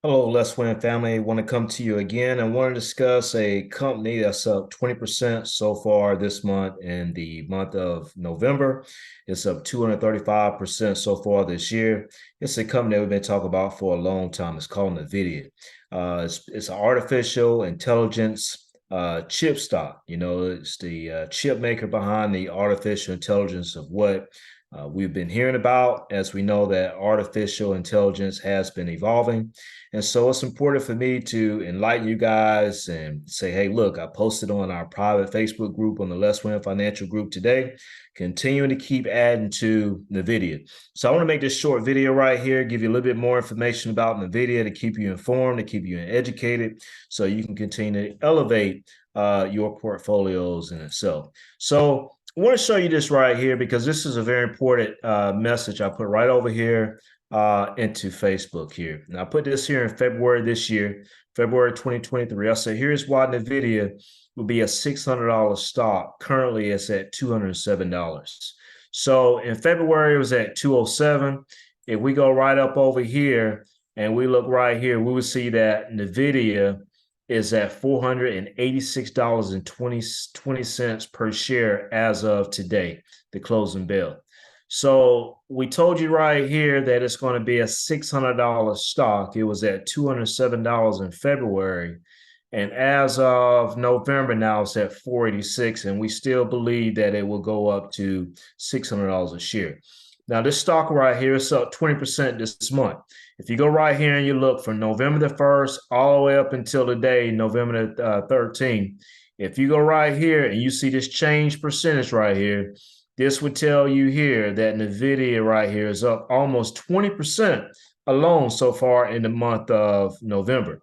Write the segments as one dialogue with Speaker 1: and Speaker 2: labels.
Speaker 1: Hello, Les Win family. I want to come to you again. I want to discuss a company that's up 20% so far this month in the month of November. It's up 235% so far this year. It's a company that we've been talking about for a long time. It's called Nvidia. It's an artificial intelligence chip stock. It's the chip maker behind the artificial intelligence of what we've been hearing about, as we know that artificial intelligence has been evolving. And so it's important for me to enlighten you guys and say, hey, look, I posted on our private Facebook group on the Let's Win Financial group today, continuing to keep adding to NVIDIA. So I want to make this short video right here, give you a little bit more information about NVIDIA to keep you informed, to keep you educated, so you can continue to elevate your portfolios in itself. So I want to show you this right here because this is a very important message I put right over here into Facebook here. And I put this here in February this year, February 2023. I said, here's why NVIDIA will be a $600 stock. Currently, it's at $207. So in February, it was at 207. If we go right up over here and we look right here, we will see that NVIDIA is at $486.20 per share as of today, the closing bell. So we told you right here that it's going to be a $600 stock. It was at $207 in February. And as of November now, it's at 486, and we still believe that it will go up to $600 a share. Now, this stock right here is up 20% this month. If you go right here and you look from November the 1st all the way up until today, November the 13th, if you go right here and you see this change percentage right here, this would tell you here that NVIDIA right here is up almost 20% alone so far in the month of November.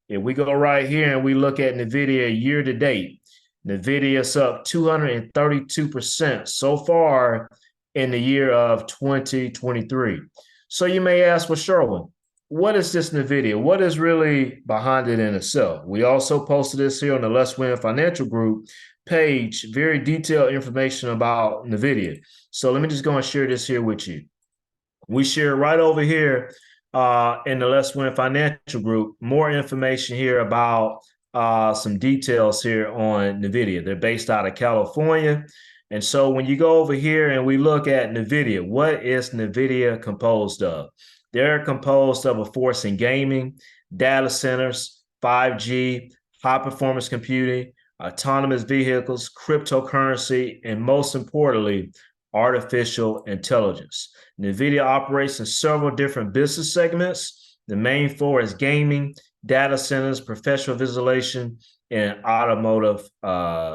Speaker 1: If we go right here and we look at NVIDIA year to date, NVIDIA is up 232% so far in the year of 2023. So you may ask, well, Sherwin, what is this NVIDIA? What is really behind it in itself? We also posted this here on the Let's Win Financial Group page, very detailed information about NVIDIA. So let me just go and share this here with you. We share right over here in the Let's Win Financial Group more information here about some details here on NVIDIA. They're based out of California. And so when you go over here and we look at NVIDIA, what is NVIDIA composed of? They're composed of, of course, in gaming, data centers, 5G, high performance computing, autonomous vehicles, cryptocurrency, and most importantly, artificial intelligence. NVIDIA operates in several different business segments. The main four is gaming, data centers, professional visualization, and automotive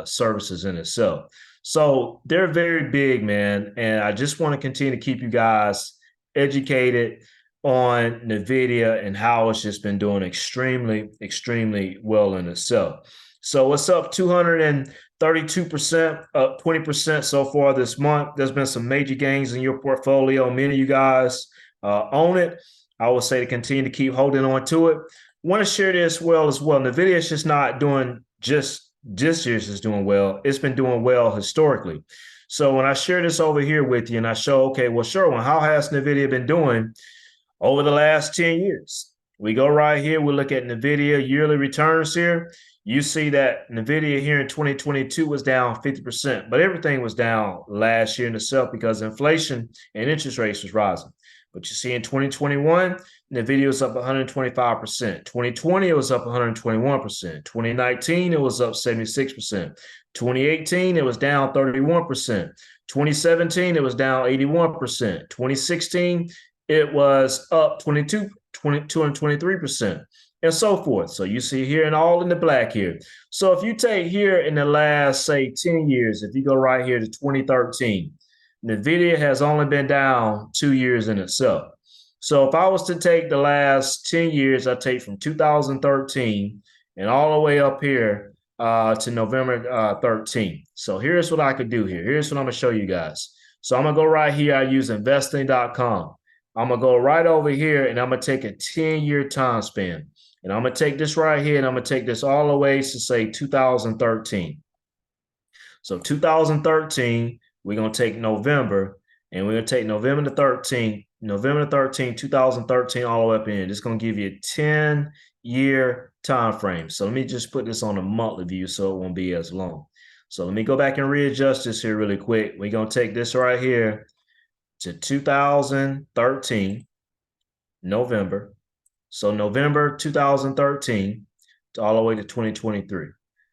Speaker 1: services in itself. So they're very big, man. And I just want to continue to keep you guys educated on NVIDIA and how it's just been doing extremely, extremely well in itself. So it's up 232%, up 20% so far this month. There's been some major gains in your portfolio. Many of you guys own it. I would say to continue to keep holding on to it. I want to share this as well. NVIDIA is just not doing just this year's is doing well. It's been doing well historically. So when I share this over here with you and I show, okay, well, Sherwin, how has NVIDIA been doing over the last 10 years? We go right here. We look at NVIDIA yearly returns here. You see that NVIDIA here in 2022 was down 50%, but everything was down last year in itself because inflation and interest rates was rising. But you see in 2021, NVIDIA was up 125%. 2020, it was up 121%. 2019, it was up 76%. 2018, it was down 31%. 2017, it was down 81%. 2016, it was up 223%. And so forth. So you see here and all in the black here. So if you take here in the last, say, 10 years, if you go right here to 2013, NVIDIA has only been down 2 years in itself. So if I was to take the last 10 years, I take from 2013 and all the way up here to November 13. So here's what I could do here. Here's what I'm going to show you guys. So I'm going to go right here. I use investing.com. I'm going to go right over here and I'm going to take a 10-year time span. And I'm going to take this right here and I'm going to take this all the way to say 2013. So 2013, we're going to take November and we're going to take November the 13th. November 13, 2013, all the way up in. It's going to give you a 10-year time frame. So let me just put this on a monthly view so it won't be as long. So let me go back and readjust this here really quick. We're going to take this right here to 2013, November. So November 2013 to all the way to 2023.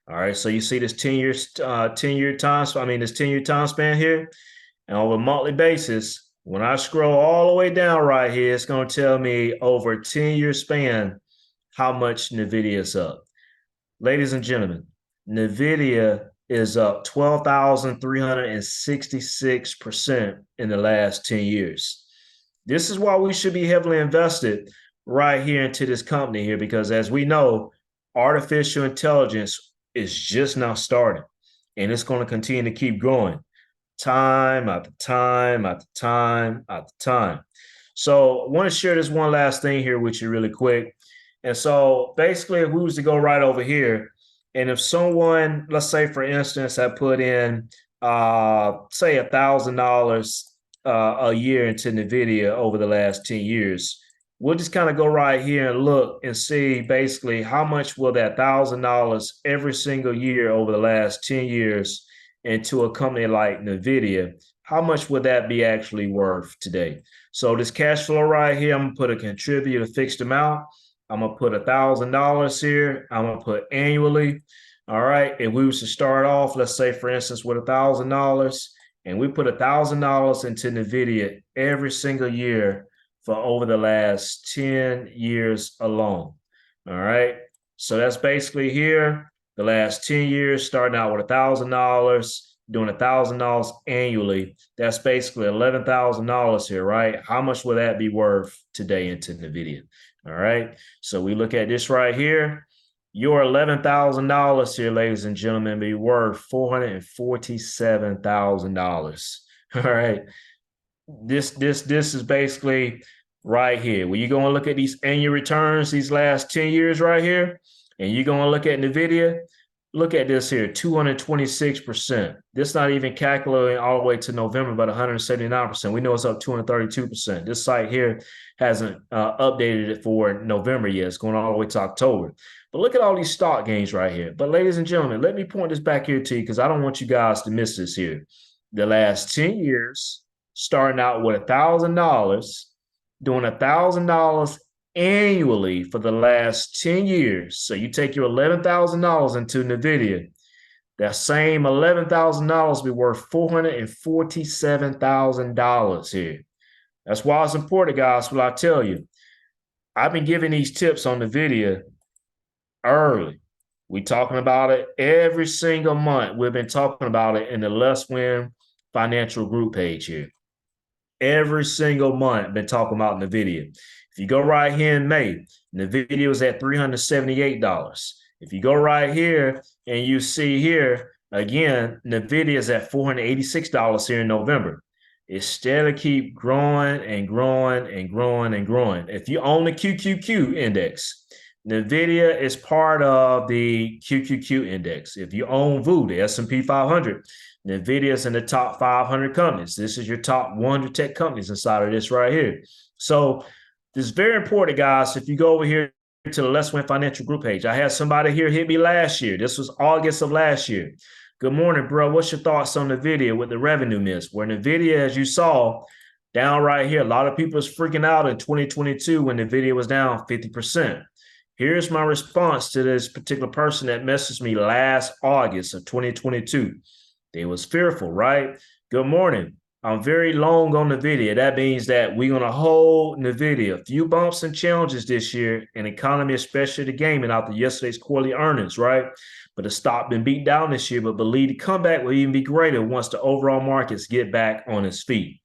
Speaker 1: All right. So you see this 10-year time. I mean, this 10-year time span here. And on a monthly basis, when I scroll all the way down right here, it's going to tell me over a 10-year span how much Nvidia is up. Ladies and gentlemen, Nvidia is up 12,366% in the last 10 years. This is why we should be heavily invested right here into this company here, because as we know, artificial intelligence is just now starting, and it's going to continue to keep growing time after time after time after time. So I want to share this one last thing here with you really quick. And so basically, if we was to go right over here, and if someone, let's say for instance, had put in say $1,000 a year into Nvidia over the last 10 years, we'll just kind of go right here and look and see basically how much will that $1,000 every single year over the last 10 years into a company like Nvidia, how much would that be actually worth today? So this cash flow right here, I'm gonna put a contribute a fixed amount. I'm gonna put $1,000 here. I'm gonna put annually. All right. If we was to start off, let's say for instance, with $1,000, and we put $1,000 into Nvidia every single year for over the last 10 years alone. All right. So that's basically here the last 10 years, starting out with $1,000, doing $1,000 annually. That's basically $11,000 here, right? How much would that be worth today into Nvidia? All right. So we look at this right here. Your $11,000 here, ladies and gentlemen, be worth $447,000. All right. This is basically right here. When you go and look at these annual returns, these last 10 years right here, and you're going to look at Nvidia, look at this here, 226%. This not even calculating all the way to November, but 179%. We know it's up 232%. This site here hasn't updated it for November yet. It's going all the way to October. But look at all these stock gains right here. But ladies and gentlemen, let me point this back here to you because I don't want you guys to miss this here. The last 10 years, starting out with $1,000, doing $1,000 annually for the last 10 years. So you take your $11,000 into Nvidia, that same $11,000 be worth $447,000 here. That's why it's important, guys. What I tell you, I've been giving these tips on Nvidia early. We talking about it every single month. We've been talking about it in the Let's Win Financial Group page here. Every single month, been talking about Nvidia. If you go right here in May, Nvidia was at $378. If you go right here and you see here, again, Nvidia is at $486 here in November. It's still to keep growing and growing and growing and growing. If you own the QQQ index, Nvidia is part of the QQQ index. If you own VU, the S&P 500, Nvidia is in the top 500 companies. This is your top 100 tech companies inside of this right here. So this is very important, guys. If you go over here to the Let's Win Financial Group page, I had somebody here hit me last year. This was August of last year. Good morning, bro. What's your thoughts on Nvidia with the revenue miss? Where Nvidia, as you saw, down right here, a lot of people was freaking out in 2022 when Nvidia was down 50%. Here's my response to this particular person that messaged me last August of 2022. They was fearful, right? Good morning. I'm very long on Nvidia. That means that we're going to hold Nvidia. A few bumps and challenges this year in economy, especially the gaming after yesterday's quarterly earnings, right? But the stock been beat down this year, but believe the comeback will even be greater once the overall markets get back on its feet.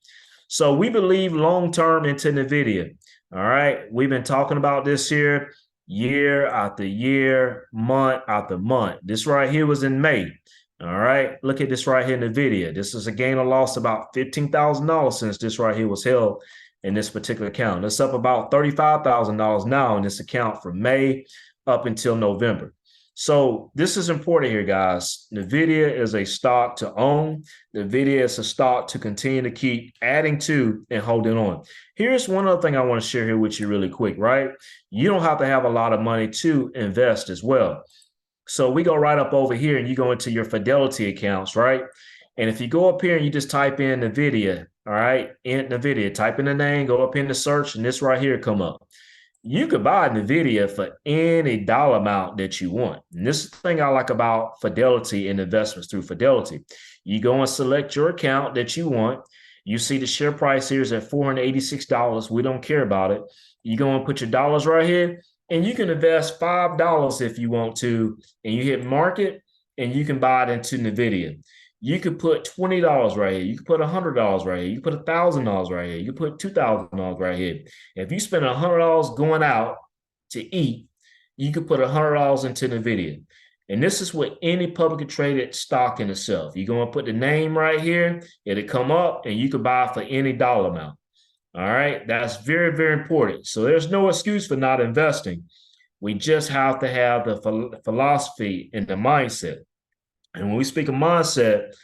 Speaker 1: So we believe long-term into Nvidia. All right. We've been talking about this here year after year, month after month. This right here was in May. All right. Look at this right here in Nvidia. This is a gain or loss about $15,000 since this right here was held in this particular account. It's up about $35,000 now in this account from May up until November. So this is important here, guys. Nvidia is a stock to own. Nvidia is a stock to continue to keep adding to and holding on. Here's one other thing I want to share here with you really quick, right? You don't have to have a lot of money to invest as well. So we go right up over here and you go into your Fidelity accounts, right? And if you go up here and you just type in Nvidia, all right, in Nvidia, type in the name, go up in the search, and this right here come up. You could buy Nvidia for any dollar amount that you want. And this is the thing I like about Fidelity and investments through Fidelity. You go and select your account that you want. You see the share price here is at $486. We don't care about it. You go and put your dollars right here, and you can invest $5 if you want to, and you hit market, and you can buy it into Nvidia. You could put $20 right here. You could put $100 right here. You could put $1,000 right here. You could put $2,000 right here. If you spend $100 going out to eat, you could put $100 into Nvidia. And this is with any publicly traded stock in itself. You're going to put the name right here. It'll come up, and you can buy for any dollar amount. All right. That's very, very important. So there's no excuse for not investing. We just have to have the philosophy and the mindset. And when we speak of mindset,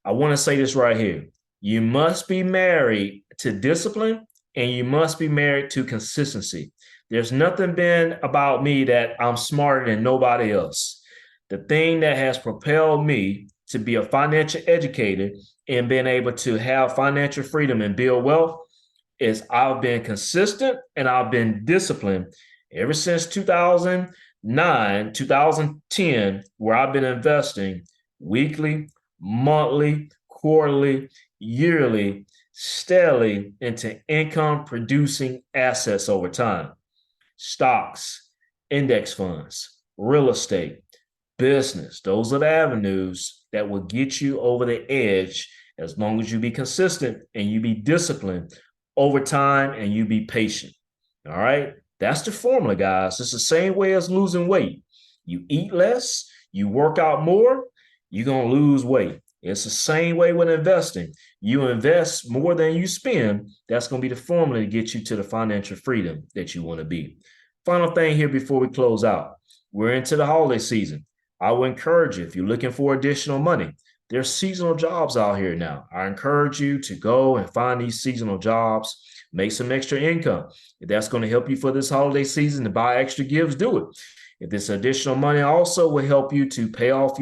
Speaker 1: I want to say this right here. You must be married to discipline, and you must be married to consistency. There's nothing been about me that I'm smarter than nobody else. The thing that has propelled me to be a financial educator and being able to have financial freedom and build wealth is I've been consistent and I've been disciplined ever since 2009, 2010, where I've been investing weekly, monthly, quarterly, yearly, steadily into income producing assets over time. Stocks, index funds, real estate, business. Those are the avenues that will get you over the edge as long as you be consistent and you be disciplined over time and you be patient. All right. That's the formula, guys. It's the same way as losing weight. You eat less, you work out more, you're going to lose weight. It's the same way with investing. You invest more than you spend. That's going to be the formula to get you to the financial freedom that you want to be. Final thing here before we close out. We're into the holiday season. I would encourage you, if you're looking for additional money, there's seasonal jobs out here now. I encourage you to go and find these seasonal jobs, make some extra income. If that's going to help you for this holiday season to buy extra gifts, do it. If this additional money also will help you to pay off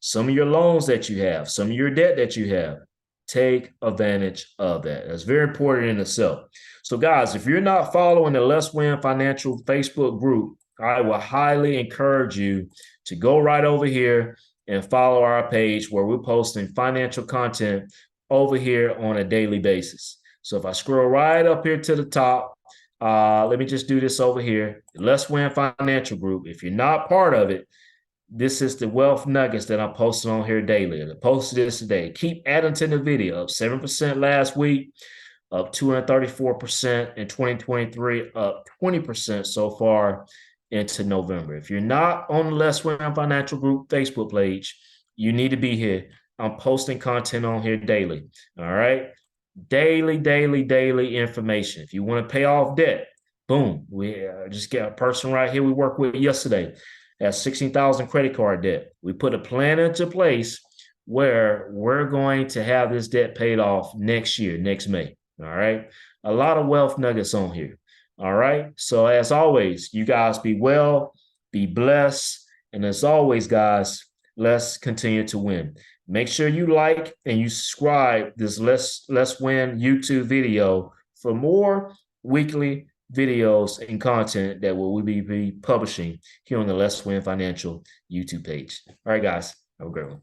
Speaker 1: some of your loans that you have, some of your debt that you have, take advantage of that. That's very important in itself. So guys, if you're not following the Let's Win Financial Facebook group, I will highly encourage you to go right over here and follow our page where we're posting financial content over here on a daily basis. So if I scroll right up here to the top, let me just do this over here. Let's Win Financial Group. If you're not part of it, this is the wealth nuggets that I'm posting on here daily. I posted this today. Keep adding to the video. Up 7% last week, up 234% in 2023, up 20% so far into November. If you're not on the Let's Win Financial Group Facebook page, you need to be here. I'm posting content on here daily. All right. Daily information. If you want to pay off debt, boom. We just get a person right here we worked with yesterday has 16,000 credit card debt. We put a plan into place where we're going to have this debt paid off next year, next May. All right. A lot of wealth nuggets on here. All right. So as always, you guys be well, be blessed. And as always, guys, let's continue to win. Make sure you like and you subscribe this Let's Win YouTube video for more weekly videos and content that will be publishing here on the Let's Win Financial YouTube page. All right, guys, have a great one.